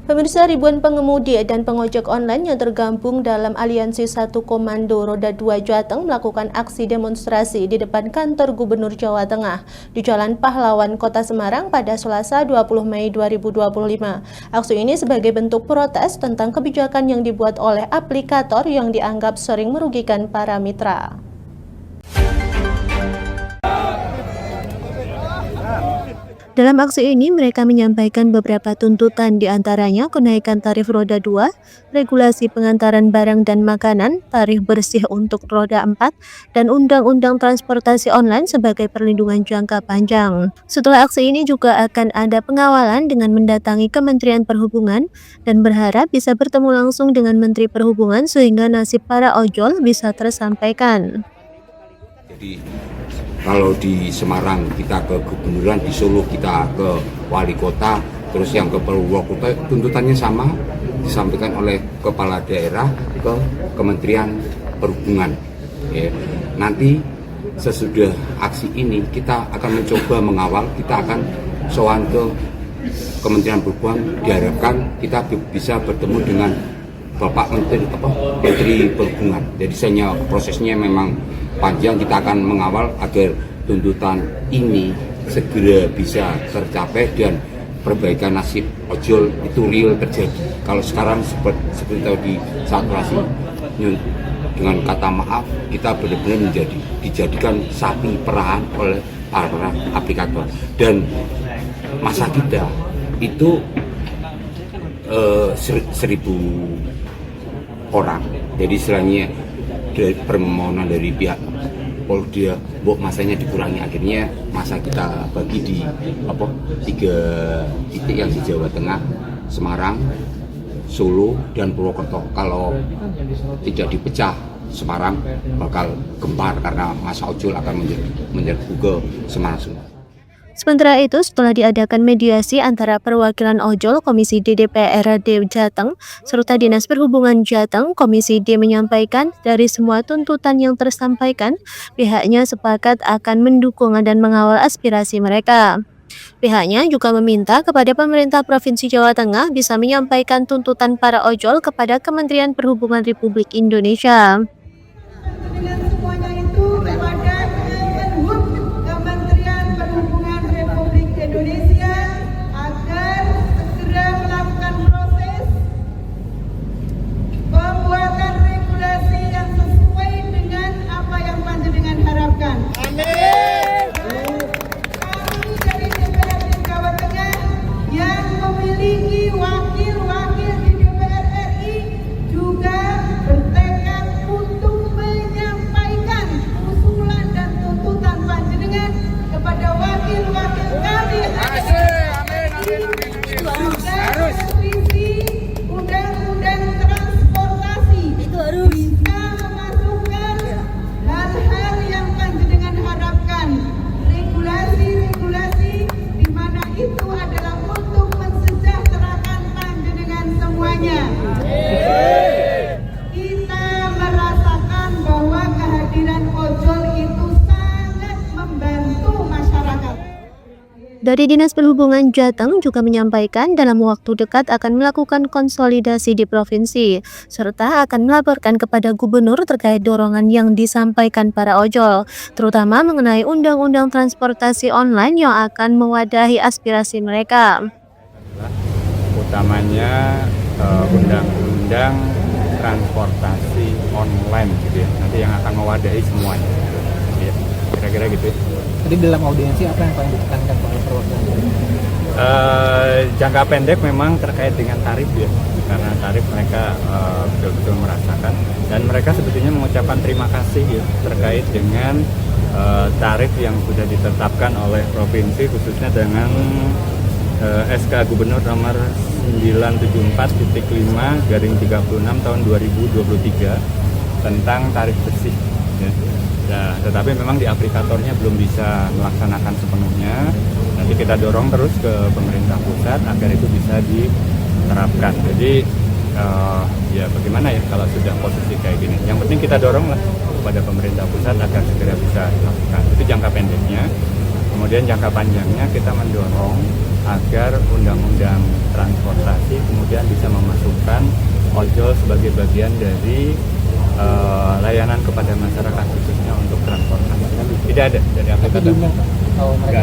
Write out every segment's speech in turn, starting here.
Pemirsa, ribuan pengemudi dan pengojek online yang tergabung dalam Aliansi Satu Komando Roda 2 Jateng melakukan aksi demonstrasi di depan kantor Gubernur Jawa Tengah di Jalan Pahlawan, Kota Semarang pada Selasa 20 Mei 2025. Aksi ini sebagai bentuk protes tentang kebijakan yang dibuat oleh aplikator yang dianggap sering merugikan para mitra. Dalam aksi ini, mereka menyampaikan beberapa tuntutan, diantaranya kenaikan tarif roda 2, regulasi pengantaran barang dan makanan, tarif bersih untuk roda 4, dan undang-undang transportasi online sebagai perlindungan jangka panjang. Setelah aksi ini juga akan ada pengawalan dengan mendatangi Kementerian Perhubungan dan berharap bisa bertemu langsung dengan Menteri Perhubungan sehingga nasib para ojol bisa tersampaikan. Jadi kalau di Semarang kita ke gubernuran, di Solo kita ke wali kota, terus yang ke Purwokerto tuntutannya sama, disampaikan oleh kepala daerah ke Kementerian Perhubungan. Ya. Nanti sesudah aksi ini kita akan mencoba mengawal, kita akan sowan ke Kementerian Perhubungan, diharapkan kita bisa bertemu dengan Bapak Menteri Perhubungan. Jadi prosesnya memang panjang, kita akan mengawal agar tuntutan ini segera bisa tercapai dan perbaikan nasib ojol itu real terjadi. Kalau sekarang seperti tahu di saturasi dengan kata maaf, kita benar-benar dijadikan sapi perahan oleh para aplikator, dan masa kita itu 1.000 orang. Jadi istilahnya dari permohonan dari pihak Polda, masanya dikurangi, akhirnya masa kita bagi di 3 titik yang di Jawa Tengah, Semarang, Solo, dan Purwokerto. Kalau tidak dipecah, Semarang bakal gempar karena masa ojol akan menyerbu ke Semarang semua. Sementara itu, setelah diadakan mediasi antara perwakilan ojol Komisi D DPRD Jateng serta Dinas Perhubungan Jateng, Komisi D menyampaikan dari semua tuntutan yang tersampaikan, pihaknya sepakat akan mendukung dan mengawal aspirasi mereka. Pihaknya juga meminta kepada pemerintah Provinsi Jawa Tengah bisa menyampaikan tuntutan para ojol kepada Kementerian Perhubungan Republik Indonesia. Kita merasakan bahwa kehadiran ojol itu sangat membantu masyarakat. Dari Dinas Perhubungan Jateng juga menyampaikan dalam waktu dekat akan melakukan konsolidasi di provinsi, serta akan melaporkan kepada gubernur terkait dorongan yang disampaikan para ojol, terutama mengenai undang-undang transportasi online yang akan mewadahi aspirasi mereka. Utamanya undang-undang transportasi online gitu ya, nanti yang akan mewadahi semuanya gitu. Ya, kira-kira gitu ya. Jadi dalam audiensi apa yang paling ditekankan oleh perwakilan? Jangka pendek memang terkait dengan tarif ya, karena tarif mereka betul-betul merasakan, dan mereka sebetulnya mengucapkan terima kasih ya terkait dengan tarif yang sudah ditetapkan oleh provinsi, khususnya dengan SK Gubernur nomor 974.5/36 tahun 2023 tentang tarif bersih ya. Nah, tetapi memang di aplikatornya belum bisa melaksanakan sepenuhnya. Nanti kita dorong terus ke pemerintah pusat agar itu bisa diterapkan. Jadi ya bagaimana ya kalau sudah posisi kayak gini. Yang penting kita dorong lah kepada pemerintah pusat agar segera bisa dilakukan. Itu jangka pendeknya. Kemudian jangka panjangnya kita mendorong agar undang-undang transportasi kemudian bisa memasukkan ojol sebagai bagian dari layanan kepada masyarakat khususnya untuk transportasi. Tidak ada dari Tapi aplikator. diundang Pak? Oh, mereka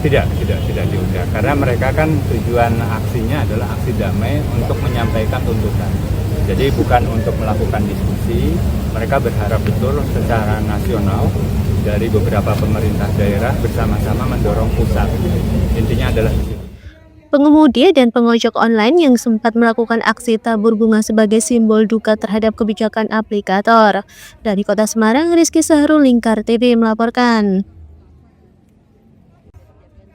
Tidak diundang karena mereka kan tujuan aksinya adalah aksi damai untuk menyampaikan tuntutan. Jadi bukan untuk melakukan diskusi, mereka berharap betul secara nasional dari beberapa pemerintah daerah bersama-sama mendorong pusat. Intinya adalah di situ. Pengemudi dan pengojek online yang sempat melakukan aksi tabur bunga sebagai simbol duka terhadap kebijakan aplikator. Dari Kota Semarang, Rizky Sahrul, Lingkar TV melaporkan.